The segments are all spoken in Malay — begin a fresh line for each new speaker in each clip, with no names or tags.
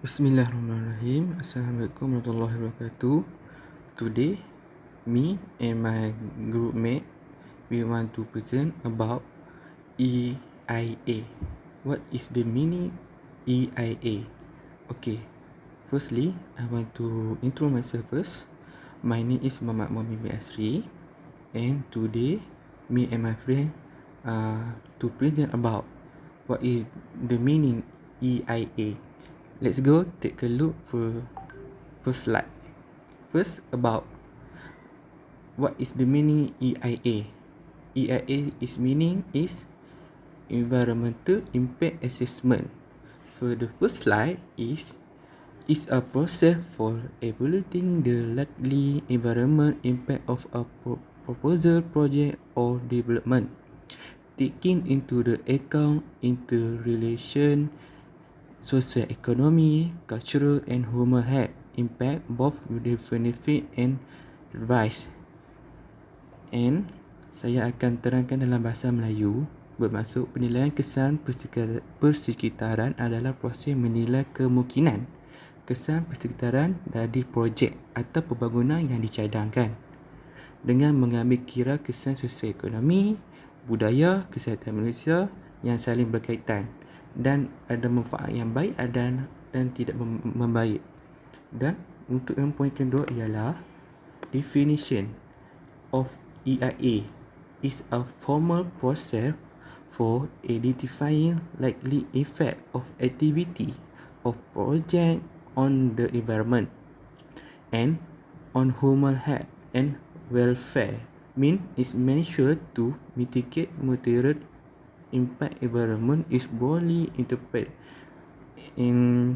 Bismillahirrahmanirrahim. Assalamualaikum warahmatullahi wabarakatuh. Today, me and my group mate, we want to present about EIA. What is the meaning EIA? Okay, firstly, I want to intro myself first. My name is Muhammad Muhammad Asri, and today, me and my friend to present about what is the meaning EIA. Let's go take a look for first slide. First, about what is the meaning EIA. EIA is meaning is environmental impact assessment. For the first slide is a process for evaluating the likely environment impact of a proposal, project or development, taking into the account interrelation, social economy, cultural and human health impact, both with the benefit and advice. And saya akan terangkan dalam bahasa Melayu. Bermaksud penilaian kesan persekitaran adalah proses menilai kemungkinan kesan persekitaran dari projek atau pembangunan yang dicadangkan dengan mengambil kira kesan sosioekonomi, budaya, kesihatan manusia yang saling berkaitan dan ada manfaat yang baik dan tidak membaik. Dan untuk yang poin kedua ialah definition of EIA is a formal process for identifying likely effect of activity of project on the environment and on human health and welfare. Mean is measured to mitigate material impact environment is broadly interpreted in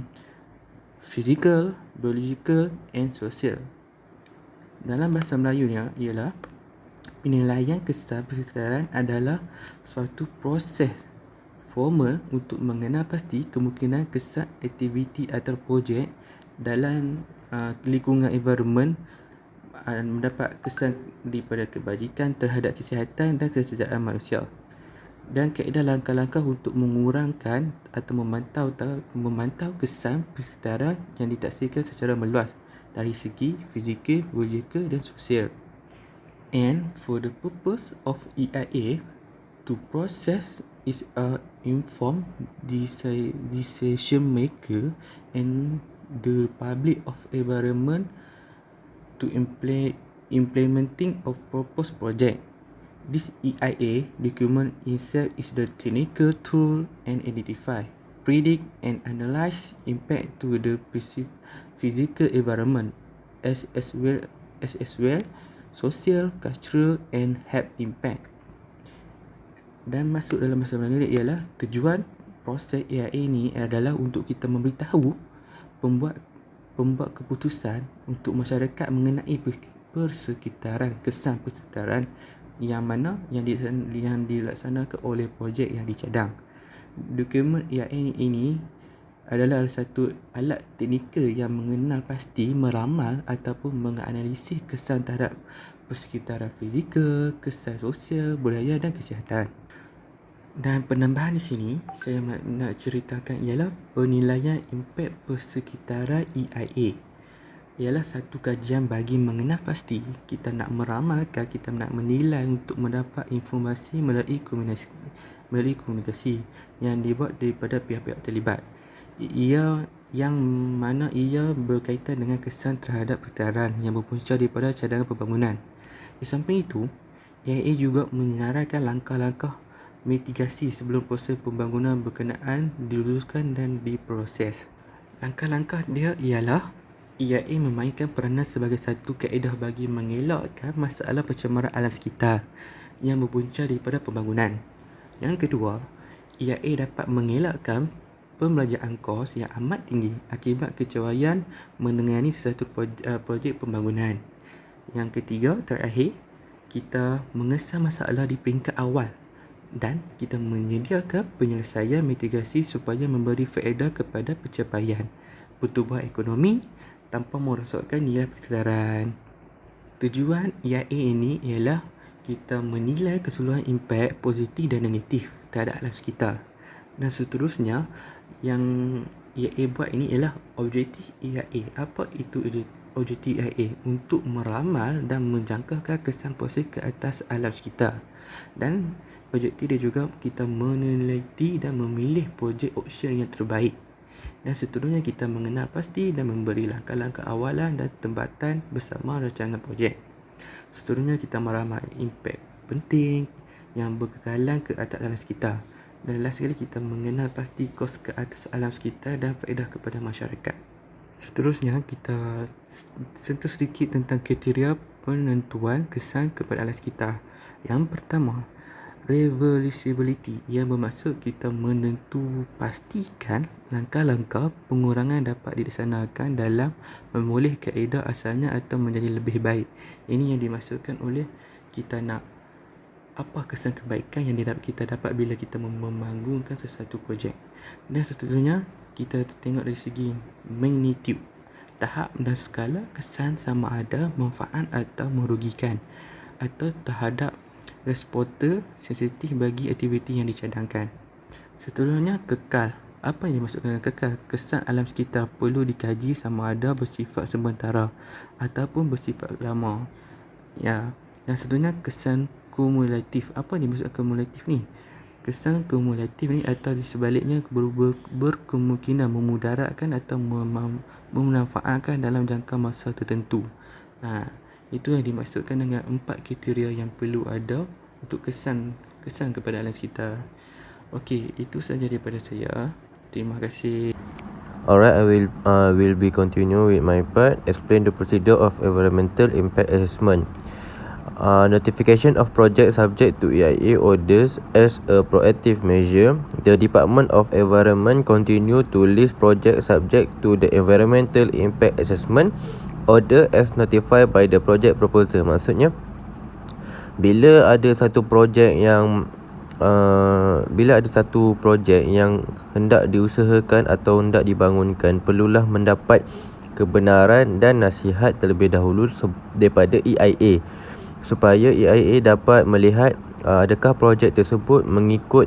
physical, biological and social. Dalam bahasa Melayunya ialah penilaian kesan persekitaran adalah suatu proses formal untuk mengenal pasti kemungkinan kesan aktiviti atau projek dalam lingkungan environment mendapat kesan daripada kebajikan terhadap kesihatan dan kesejahteraan manusia, dan kaedah langkah-langkah untuk mengurangkan atau memantau kesan persekitaran yang ditaksirkan secara meluas dari segi fizikal, biologikal dan sosial. And for the purpose of EIA, to process is a informed decision maker and the public of environment to implementing of proposed project. This EIA document itself is the technical tool and identify, predict and analyze impact to the physical environment as well social, cultural and health impact. Dan masuk dalam bahasa Melayu ialah tujuan proses EIA ini adalah untuk kita memberitahu pembuat keputusan untuk masyarakat mengenai persekitaran, kesan persekitaran yang mana yang dilaksanakan oleh projek yang dicadang. Dokumen EIA ini adalah satu alat teknikal yang mengenal pasti, meramal ataupun menganalisis kesan terhadap persekitaran fizikal, kesan sosial, budaya dan kesihatan. Dan penambahan di sini saya nak ceritakan ialah penilaian impak persekitaran EIA ialah satu kajian bagi mengenal pasti kita nak meramalkan, kita nak menilai untuk mendapat informasi melalui komunikasi yang dibuat daripada pihak-pihak terlibat. Yang mana ia berkaitan dengan kesan terhadap persekitaran yang berpunca daripada cadangan pembangunan. Di samping itu, EIA juga menyenaraikan langkah-langkah mitigasi sebelum proses pembangunan berkenaan diluluskan dan diproses. Langkah-langkah dia ialah EIA memainkan peranan sebagai satu kaedah bagi mengelakkan masalah pencemaran alam sekitar yang berpunca daripada pembangunan. Yang kedua, EIA dapat mengelakkan pembelanjaan kos yang amat tinggi akibat kecerobohan menangani sesuatu projek pembangunan. Yang ketiga, terakhir, kita mengesah masalah di peringkat awal dan kita menyediakan penyelesaian mitigasi supaya memberi faedah kepada pencapaian pertumbuhan ekonomi tanpa merosakkan nilai persekitaran. Tujuan EIA ini ialah kita menilai keseluruhan impak positif dan negatif terhadap alam sekitar. Dan seterusnya, yang EIA buat ini ialah objektif EIA. Apa itu objektif EIA? Untuk meramal dan menjangkakan kesan positif ke atas alam sekitar. Dan objektif dia juga kita meneliti dan memilih projek option yang terbaik. Dan seterusnya kita mengenal pasti dan memberi langkah-langkah awalan dan tempatan bersama rancangan projek. Seterusnya kita meramal impak penting yang berkekalan ke atas alam sekitar. Dan last sekali kita mengenal pasti kos ke atas alam sekitar dan faedah kepada masyarakat. Seterusnya kita sentuh sedikit tentang kriteria penentuan kesan kepada alam sekitar. Yang pertama, reversibility, yang bermaksud kita pastikan langkah-langkah pengurangan dapat dilaksanakan dalam memulih kaedah asalnya atau menjadi lebih baik. Ini yang dimaksudkan oleh kita nak apa kesan kebaikan yang kita dapat bila kita membangunkan sesuatu projek. Dan seterusnya kita tengok dari segi magnitude, tahap dan skala kesan sama ada manfaat atau merugikan atau terhadap responden sensitif bagi aktiviti yang dicadangkan. Seterusnya kekal. Apa yang dimaksudkan dengan kekal? Kesan alam sekitar perlu dikaji sama ada bersifat sementara ataupun bersifat lama. Ya. Dan seterusnya kesan kumulatif. Apa yang dimaksudkan kumulatif ni? Kesan kumulatif ni atau di sebaliknya berkemungkinan memudaratkan atau memanfaatkan dalam jangka masa tertentu. Itu yang dimaksudkan dengan 4 kriteria yang perlu ada untuk kesan kepada alam sekitar. Okey, itu sahaja daripada saya. Terima kasih.
Alright, I will be continue with my part. Explain the procedure of environmental impact assessment. Notification of project subject to EIA orders as a proactive measure. The Department of Environment continue to list project subject to the environmental impact assessment order as notified by the project proposer. Maksudnya, bila ada satu projek yang hendak diusahakan atau hendak dibangunkan, perlulah mendapat kebenaran dan nasihat terlebih dahulu daripada EIA, supaya EIA dapat melihat adakah projek tersebut mengikut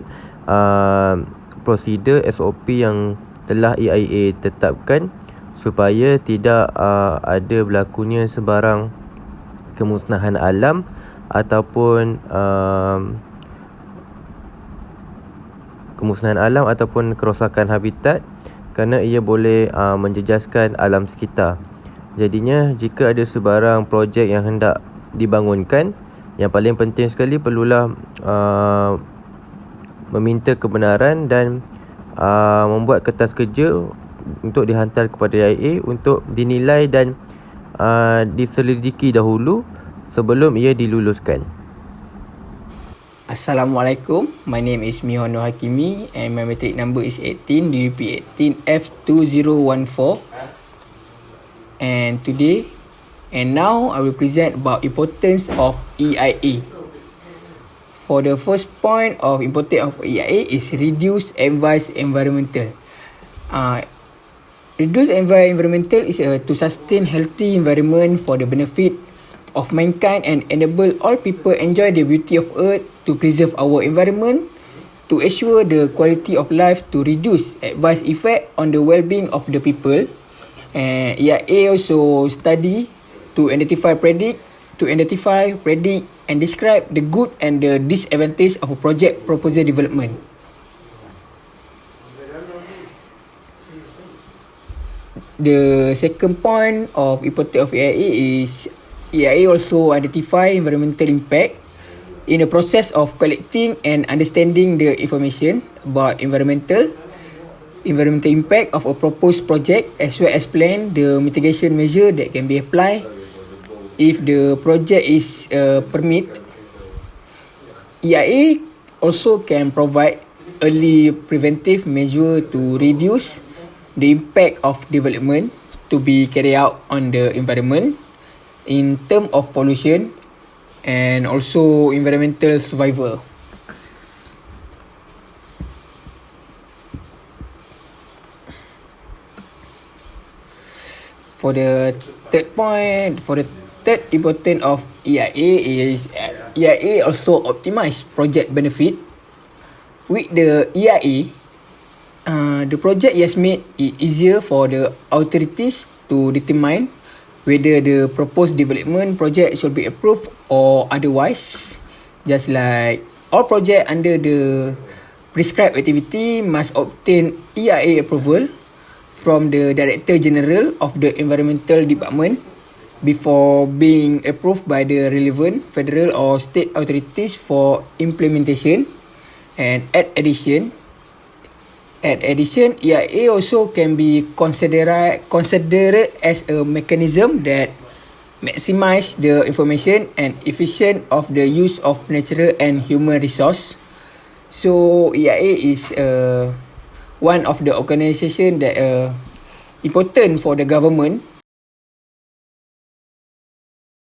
prosedur SOP yang telah EIA tetapkan, supaya tidak ada berlakunya sebarang kemusnahan alam ataupun kerosakan habitat, kerana ia boleh menjejaskan alam sekitar. Jadinya jika ada sebarang projek yang hendak dibangunkan, yang paling penting sekali perlulah meminta kebenaran dan membuat kertas kerja untuk dihantar kepada EIA untuk dinilai dan diselidiki dahulu sebelum ia diluluskan.
Assalamualaikum, my name is Mihon Nur Hakimi and my matric number is 18 DUP 18F2014. And now I will present about importance of EIA. For the first point of importance of EIA is reduce adverse environmental. Reduce environmental is to sustain healthy environment for the benefit of mankind and enable all people enjoy the beauty of earth, to preserve our environment, to assure the quality of life, to reduce adverse effect on the well-being of the people. EIA also study to identify, predict, and describe the good and the disadvantage of a project proposal development. The second point of importance of EIA is EIA also identify environmental impact in the process of collecting and understanding the information about environmental impact of a proposed project, as well as plan the mitigation measure that can be applied if the project is permit. EIA also can provide early preventive measure to reduce the impact of development to be carried out on the environment in terms of pollution and also environmental survival. For the third importance of EIA is EIA also optimize project benefit. With the EIA, the project has made it easier for the authorities to determine whether the proposed development project should be approved or otherwise. Just like all project under the prescribed activity must obtain EIA approval from the Director General of the Environmental Department before being approved by the relevant federal or state authorities for implementation. And at addition, EIA also can be considered as a mechanism that maximize the information and efficient of the use of natural and human resource. So EIA is one of the organisation that important for the government